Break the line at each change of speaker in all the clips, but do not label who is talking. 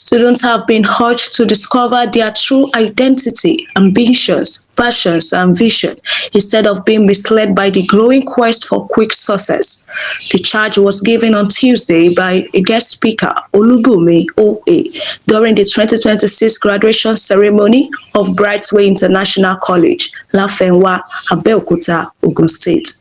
Students have been urged to discover their true identity, ambitions, passions, and vision instead of being misled by the growing quest for quick success. The charge was given on Tuesday by a guest speaker, Olubunmi O.A, during the 2026 graduation ceremony of Brightway International College, Lafenwa, Abeokuta, Ogun State.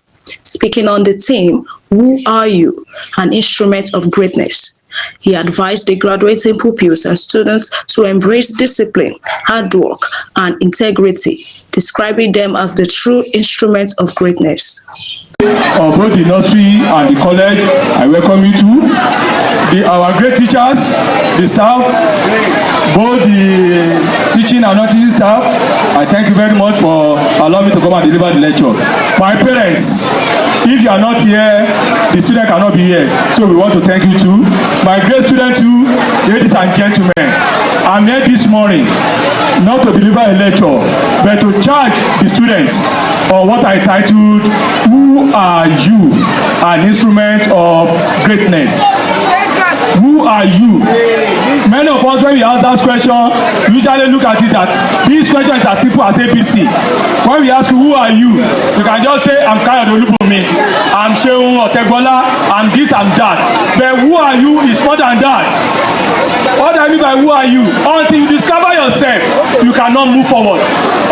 Speaking on the theme, "Who Are You? An Instrument of Greatness?" he advised the graduating pupils and students to embrace discipline, hard work, and integrity, describing them as the true instruments of greatness.
Both the nursery and the college, I welcome you too. Our great teachers, the staff, both the teaching and non-teaching staff, I thank you very much for allowing me to come and deliver the lecture. My parents, if you are not here, the student cannot be here, so we want to thank you too. My great student too, ladies and gentlemen, I'm here this morning not to deliver a lecture, but to charge the students on what I titled, "Who Are You? An Instrument of Greatness." Who are you? Many of us, when we ask that question, we usually look at it that this question is as simple as ABC. When we ask you, who are you? You can just say, I'm Olubunmi, I'm Seun Otegbola, I'm this, I'm that. But who are you is more than that. What I mean by who are you? Until you discover yourself, you cannot move forward.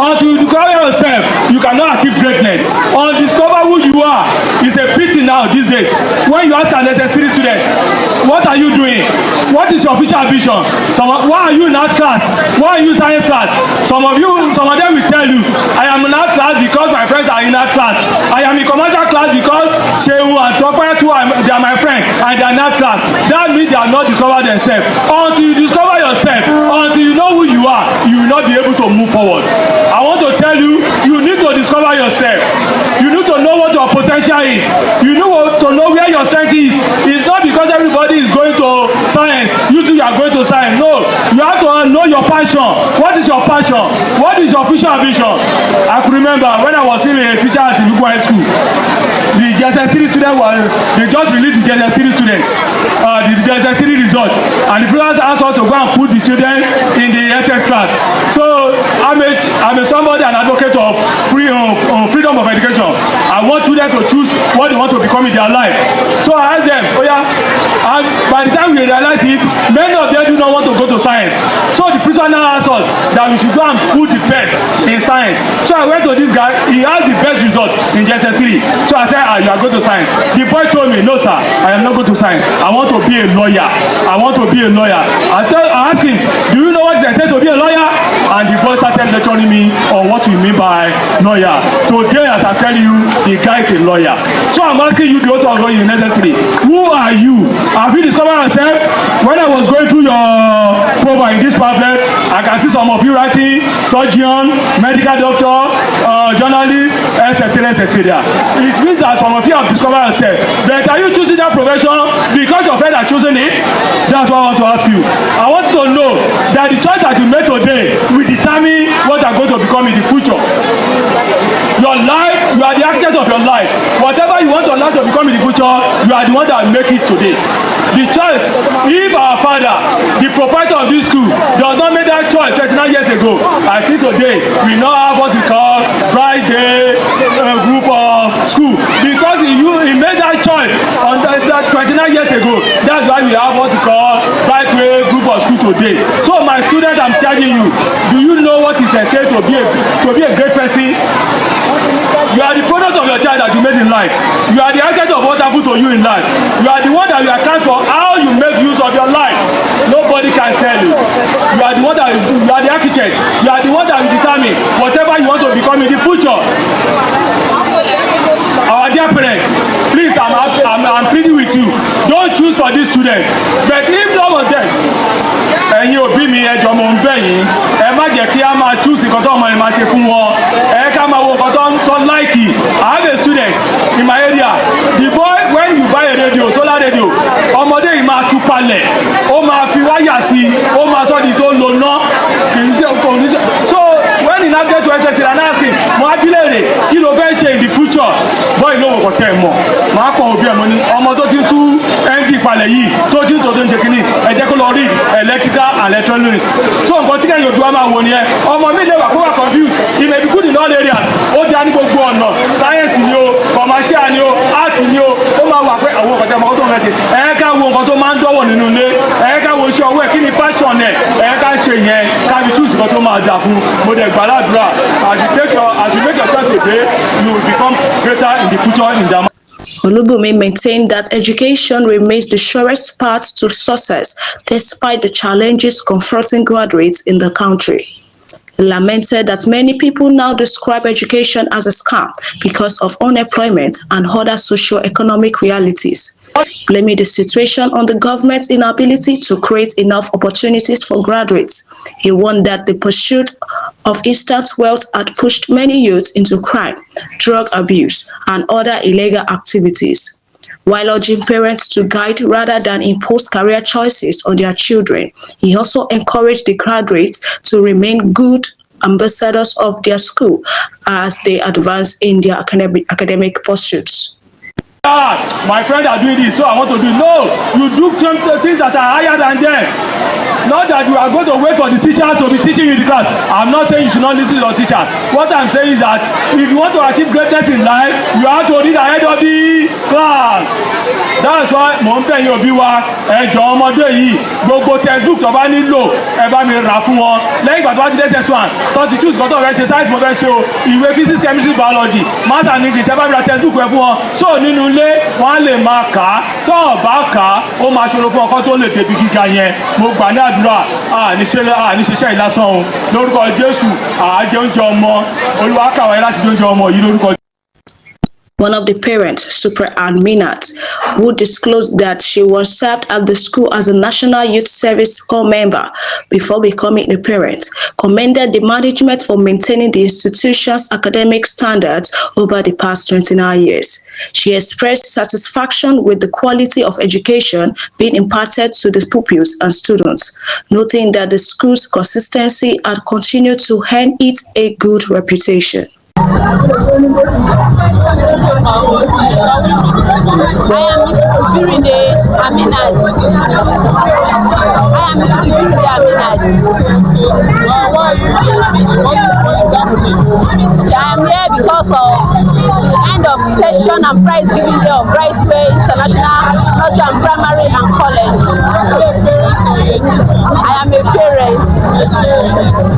Until you discover yourself, you cannot achieve greatness. Until you discover who you are, it's a pity now these days. When you ask an necessary student, what are you doing? What is your future ambition? Why are you in art class? Why are you in science class? Some of them will tell you, I am in art class because my friends are in art class. I am in commercial class because Shehu and Topaya too, they are my friends and they are in art class. That means they have not discovered themselves. Until you discover yourself, until you know who you are, you will not be able to move forward. I want to tell you, you need to discover yourself. You need to know what your potential is. You need to know where your strength is. It's not because everybody is going to science, you too are going to science. No, you have to know your passion. What is your passion? What is your future ambition? I could remember when I was still a teacher at the local high school, the JSS3 students they just released the JSS3 students, the JSS3 results, and the parents asked us to go and put the children in the SS class. So I'm a somebody, an advocate of freedom of education. I want children to choose what they want to become in their life. So I asked them, oh yeah, and by the time we realize it, many of them do not want to go to science. So the principal now asked us that we should go and put the best in science. So I went to this guy, he has the best result in JSS3. So I said, you are going to science. The boy told me, no sir, I am not going to science. I want to be a lawyer. I want to be a lawyer. I asked him, do you know what it takes to be a lawyer? And the boy started lecturing me on what we mean by lawyer. Today, as I'm telling you, the guy is a lawyer. So I'm asking you, those who are going in necessary, who are you? Have you discovered yourself? When I was going through your profile in this pamphlet, I can see some of you writing surgeon, medical doctor, journalist, etc., etc. It means that some of you have discovered yourself. But are you choosing that profession because your friends are choosing it? That's what I want to ask you. I want you to know that the choice that you made today will determine what you are going to become in the future. Your life, you are the architect of your life. Whatever you want your life to become in the future, you are the one that will make it today. The choice, if our father, the proprietor of this school, does not make that choice 29 years ago, I think today we now have what we call Bright Day group of school. Because he made that choice on that 29 years ago. That's why we have what we call Bright Way group of school today. So my students, I'm telling you, do you know what it entails to be a great person? You are the product of your child that you made in life. You are the architect of what happened to you in life. You are the one that you account for how you make use of your life. Nobody can tell you. You are the one that you are the architect. You are the one that will determine whatever you want to become in the future. Our dear parents, please, I'm pleading with you. Don't choose for these students. But if no one them, ẹ̀yin òbí mi ẹ jọ̀ọ́ mo ń bẹ̀ yín, ẹ má jẹ́ kí a máa choose nǹkan tó ọmọ yẹn máa ṣe fún wọn. Ẹ ká máa wo nǹkan tó like. I have a student in my area. The boy, when you buy a radio, solar radio, ọmọdé yìí máa tú palẹ̀, ó máa fi wáyà sí, ó máa sọ di tó lò ná. So when he now get to SS and ask him, mo á bí léèrè kí ló fẹ́ ṣe in the future? Boy ló wò kọ́ tẹ́ ẹ mọ̀, máa kọ́ òbí ẹ̀ mọ́ ni ọmọ tó ti tú NG palẹ̀ yìí tó ti tó ń ṣe kínní ẹ jẹ́ kó lọ rí electrical and electronic. So nǹkan tí kẹ́yìn òdùwà máa wò nìyẹn. Ọmọ mi lè wà kó wà confused, he may be good in all areas, ó dá ní gbogbo ọ̀nà, science ni o, commercial ni o, art ni o, ó máa wà pé àwọn ọ̀kọ̀tẹ́ ọmọ tó ń fẹ́ ṣe ẹ̀ ká wo nǹkan tó máa ń dọ́wọ̀ nínú ilé, ẹ̀ ká wo iṣẹ́ ọwọ́ ẹ̀ kí ni passion ẹ̀ ká ṣe yẹn ká fi choose nǹkan tó máa dà fún. Mo dẹ̀ gbàdúrà as you make your choice today, you will become greater in the future in the.
Olubunmi maintained that education remains the surest path to success despite the challenges confronting graduates in the country. He lamented that many people now describe education as a scam because of unemployment and other socio-economic realities, blaming the situation on the government's inability to create enough opportunities for graduates. He warned that the pursuit of instant wealth had pushed many youths into crime, drug abuse, and other illegal activities. While urging parents to guide rather than impose career choices on their children, he also encouraged the graduates to remain good ambassadors of their school as they advance in their academic pursuits.
My friends are doing this, so I want to do it. No, you do things that are higher than them. Not that you are going to wait for the teachers to be teaching you the class. I'm not saying you should not listen to your teacher. What I'm saying is that if you want to achieve greatness in life, you have to read ahead of the class. That's why mo ń bẹ̀ yín òbí wa ẹ̀jọ̀ ọmọdé yìí gbogbo textbook tó bá nílò ẹ bá mi rà fún wọn. Lẹ́yìn ìgbà tó bá ti dé SS1 tó ti choose kọ́tọ̀ fẹ́ ṣe science mo fẹ́ ṣe o ìwé physics chemistry biology maths and English ẹ bá mi ra textbook ẹ fún wọn. So nínú ilé wọn á lè máa kà á tó ọ̀ bá kà á ó máa ṣòro fún ọkọ tó lè débi gíga yẹn. Mo gbà ní àdúrà àníṣeṣẹ́ ìlàsàn o lórúkọ Jésù àájẹ oúnjẹ ọmọ Olúwa kàwé láti jẹ oúnjẹ ọmọ yìí lórúkọ.
One of the parents, Super Minat, who disclosed that she once served at the school as a National Youth Service Corps member before becoming a parent, commended the management for maintaining the institution's academic standards over the past 29 years. She expressed satisfaction with the quality of education being imparted to the pupils and students, noting that the school's consistency had continued to earn it a good reputation.
I am Mrs. Birinde Aminat. I am here because of the end of session and prize giving day of Brightway International Nursery and Primary and College. I am a parent.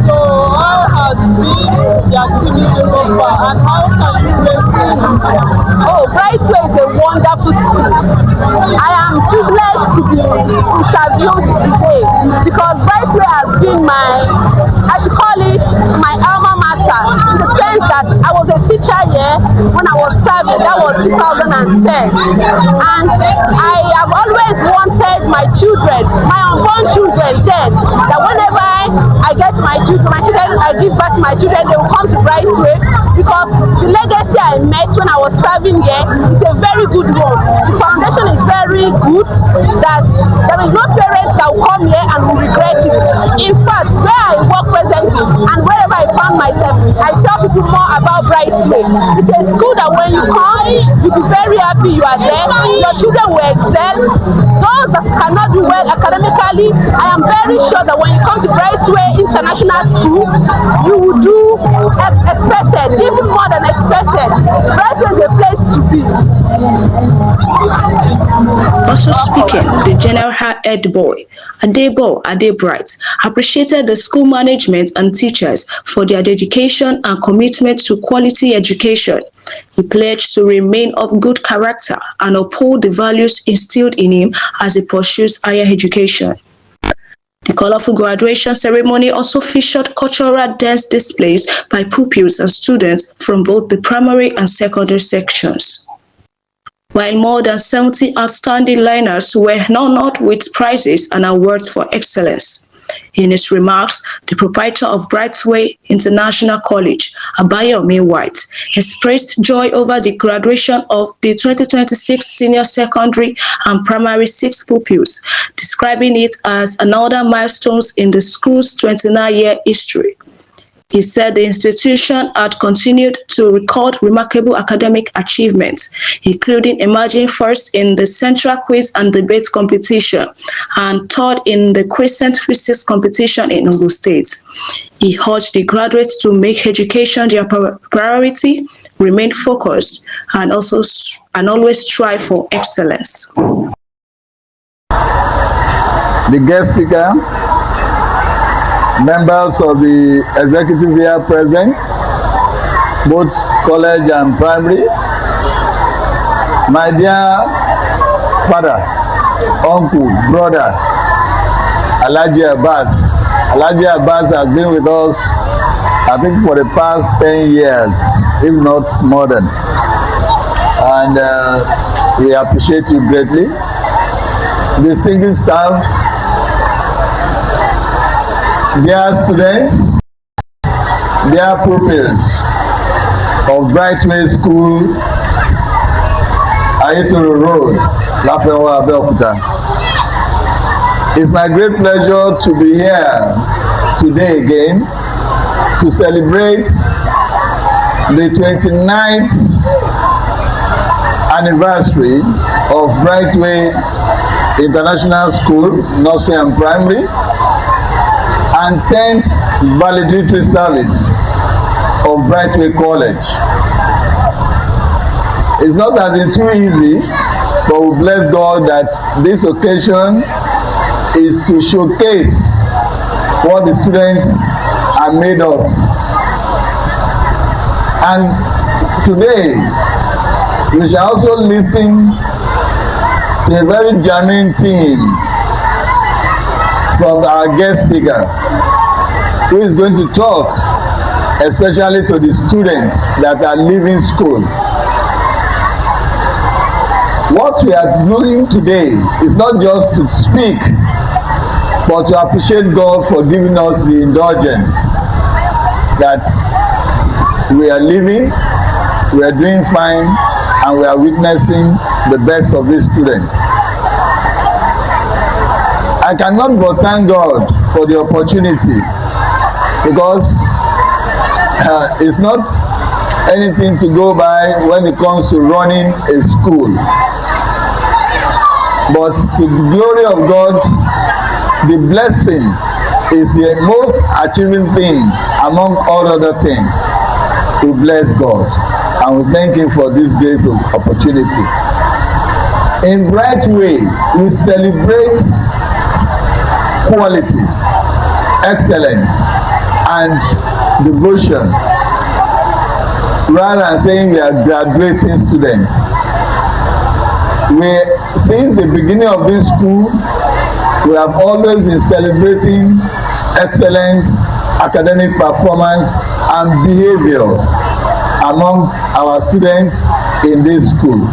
So how has been the activity so far and how can you rate things?
Oh, Brightway is a wonderful school. I am privileged to be interviewed today because Brightway has been I should call it my alma mater, in the sense that I was a teacher here when I was serving, that was 2010. And I have always wanted my children, my unborn children then, that whenever I get my children, I give birth to my children, they will come to Brightway because the legacy I met when I was serving here is a very good one. The foundation is very good, that there is no parents that will come here and will regret it. In fact, where I work presently and wherever I found myself, I tell people more about Brightway. It's a school that when you come, you'll be very happy you are there. Your children will excel. Those that cannot do well academically, I am very sure that when you come to Brightway International School, you will do expected, even more than expected. Brightway is a place to be.
Also speaking, the general head boy, Adebright, appreciated the school management and teachers for their dedication and commitment to quality education. He pledged to remain of good character and uphold the values instilled in him as he pursues higher education. The colorful graduation ceremony also featured cultural dance displays by pupils and students from both the primary and secondary sections. While more than 70 outstanding learners were honored with prizes and awards for excellence. In his remarks, the proprietor of Brightway International College, Abeokuta, O.A, expressed joy over the graduation of the 2026 senior secondary and primary 6 pupils, describing it as another milestone in the school's 29-year history. He said the institution had continued to record remarkable academic achievements, including emerging first in the Central Quiz and Debate competition and third in the Crescent Physics competition in Ogun State. He urged the graduates to make education their priority, remain focused, and always strive for excellence.
The guest speaker, members of the executive here present, both college and primary, my dear father, uncle, brother, Alhaji Abbas. Alhaji Abbas has been with us, I think, for the past 10 years, if not more than. And we appreciate you greatly. Distinguished staff, dear students, dear pupils of Brightway School, Ayetoro Road, Lafenwa, Abeokuta. It's my great pleasure to be here today again to celebrate the 29th anniversary of Brightway International School, Nursery and Primary, and 10th valedictory service of Brightway College. It's not as in too easy, but we bless God that this occasion is to showcase what the students are made of. And today, we shall also listen to a very germane theme from our guest speaker, who is going to talk especially to the students that are leaving school. What we are doing today is not just to speak, but to appreciate God for giving us the indulgence that we are living, we are doing fine, and we are witnessing the best of these students. I cannot but thank God for the opportunity, because it's not anything to go by when it comes to running a school. But to the glory of God, the blessing is the most achieving thing among all other things. We bless God and we thank Him for this grace of opportunity. In Brightway, we celebrate quality, excellence, and devotion, rather than saying we are graduating students. Since the beginning of this school, we have always been celebrating excellence, academic performance, and behaviors among our students in this school.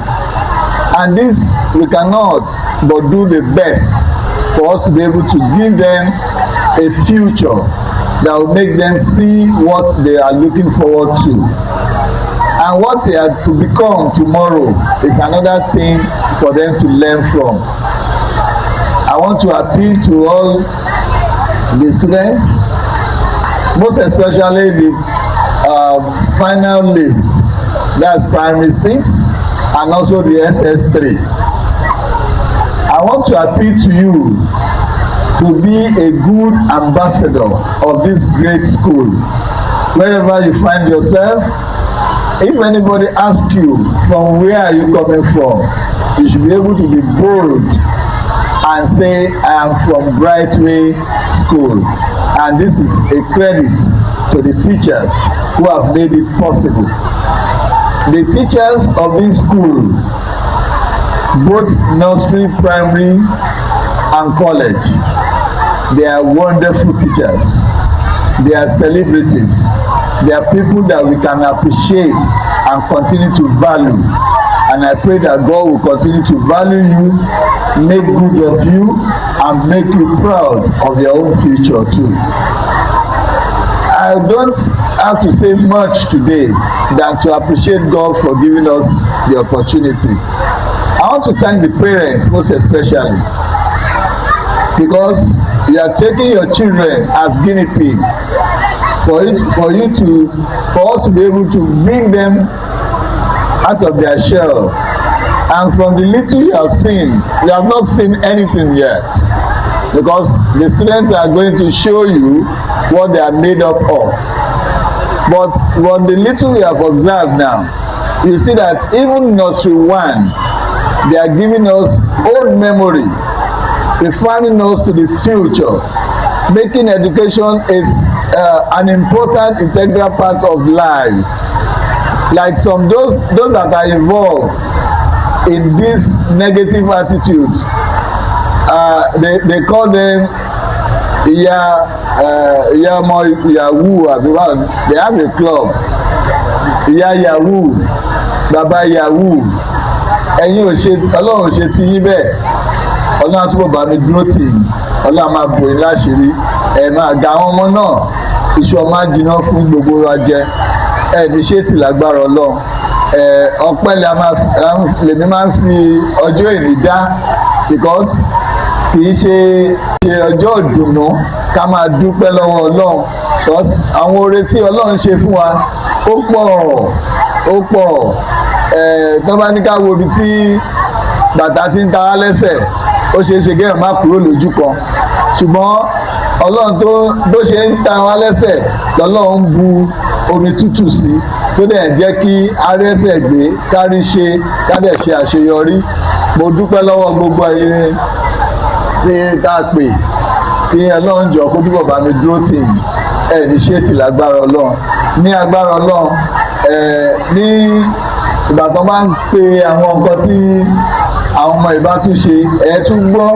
And this, we cannot but do the best for us to be able to give them a future that will make them see what they are looking forward to. And what they are to become tomorrow is another thing for them to learn from. I want to appeal to all the students, most especially the final list, that's primary 6 and also the SS3. I want to appeal to you to be a good ambassador of this great school. Wherever you find yourself, if anybody asks you from where are you coming from, you should be able to be bold and say, I am from Brightway School. And this is a credit to the teachers who have made it possible. The teachers of this school, both nursery, primary, and college, they are wonderful teachers. They are celebrities. They are people that we can appreciate and continue to value. And I pray that God will continue to value you, make good of you, and make you proud of your own future too. I don't have to say much today than to appreciate God for giving us the opportunity. I want to thank the parents most especially, because you are taking your children as guinea pigs for us to be able to bring them out of their shell. And from the little you have seen, you have not seen anything yet, because the students are going to show you what they are made up of. But from the little you have observed now, you see that even nursery 1, they are giving us old memory, referring us to the future, making education is an important integral part of life. Like those that are involved in this negative attitude, they call them Yahoo. They have a club, Yahoo, Baba Yahoo. Ẹ̀yin ò ṣe, Ọlọ́run ò ṣe ti yín bẹ́ẹ̀. Ọlọ́run àtúbọ̀ bá mi dúró tì yín. Ọlọ́run máa bò yín láṣìírí. Máa ga àwọn ọmọ náà, iṣu ọmọ á jiná fún gbogbo wa jẹ. Ní ṣé tì lágbára Ọlọ́run. Ọpẹ́ lèmi máa ń fi ọjọ́ èní dá, because kì í ṣe ọjọ́ ìdùnnú ká máa dúpẹ́ lọ́wọ́ Ọlọ́run, because àwọn oore tí Ọlọ́run ṣe fún wa ó pọ̀. Tó bá ní ká wo ibi tí bàtà ti ń ta wá lẹ́sẹ̀, ó ṣeé ṣe kéèyàn má kúrò lójú kan, ṣùgbọ́n Ọlọ́run tó bó ṣe ń ta wá lẹ́sẹ̀ lọ́lọ́run ń bu omi tútù sí, tó dẹ̀ jẹ́ kí arẹ́sẹ̀ gbé, kárí ṣe, kádẹ̀ ṣe àṣeyọrí. Mo dúpẹ́ lọ́wọ́ gbogbo ẹ̀yin tí tá a pè, kí Ọlọ́run jọ kó túbọ̀ bá mi dúró tì yín. Ní ṣé tì lágbára Ọlọ́run, ní agbára Ọlọ́run. Ní ìgbà tó máa ń pe àwọn nǹkan tí àwọn ọmọ ìbá tún ṣe, tún gbọ́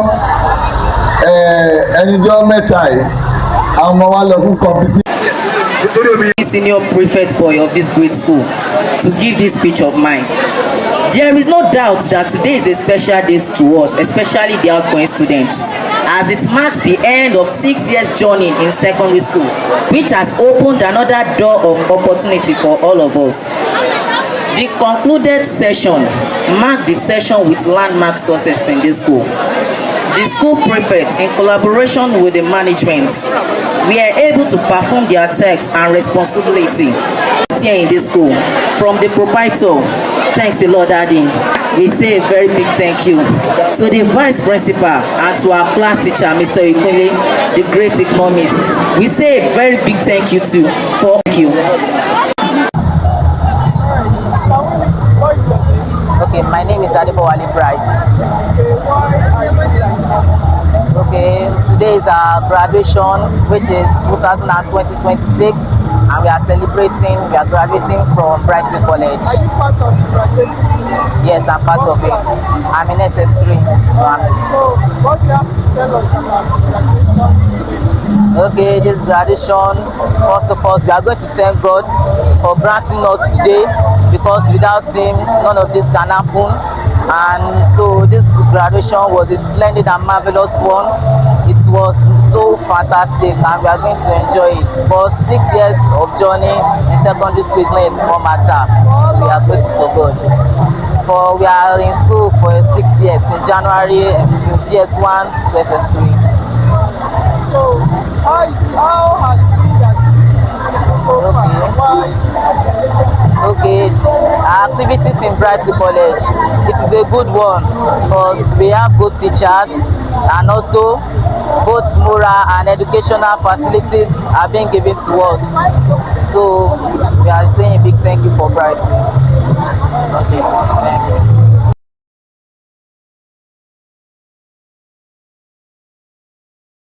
ẹnìjọ́ mẹ́ta yìí àwọn ọmọ wa lọ fún competition.
Senior prefect boy of this great school to give this speech of mine. There is no doubt that today is a special day to us, especially the outgoing students, as it marks the end of 6 years journey in secondary school, which has opened another door of opportunity for all of us. The concluded session marked the session with landmark success in this school. The school prefects, in collaboration with the management, we are able to perform their tasks and responsibility here in this school. From the proprietor, thanks a lot, Daddy. We say a very big thank you to the vice principal and to our class teacher, Mr. Ikunle, the great economist. We say a very big thank you to for you. Okay, my name is Abeokuta Bright. Okay, today is our graduation, which is 2020-26, and we are celebrating. We are graduating from Brightway College.
Are you part of the graduation?
Yes, I'm part of it. I'm in SS3. So
what do you have to tell us about the graduation?
Okay, this graduation, first of all, we are going to thank God for granting us today, because without Him, none of this can happen. And so this graduation was a splendid and marvelous one. It was so fantastic, and we are going to enjoy it. For 6 years of journey in secondary school is not a small matter. We are grateful for God. For we are in school for 6 years, in January, since GS1 to SS3.
So how has been the activities so far?
Okay, our activities in Brightway College, it is a good one, because we have good teachers, and also both moral and educational facilities are being given to us. So we are saying a big thank you for Brightway. Okay, thank you.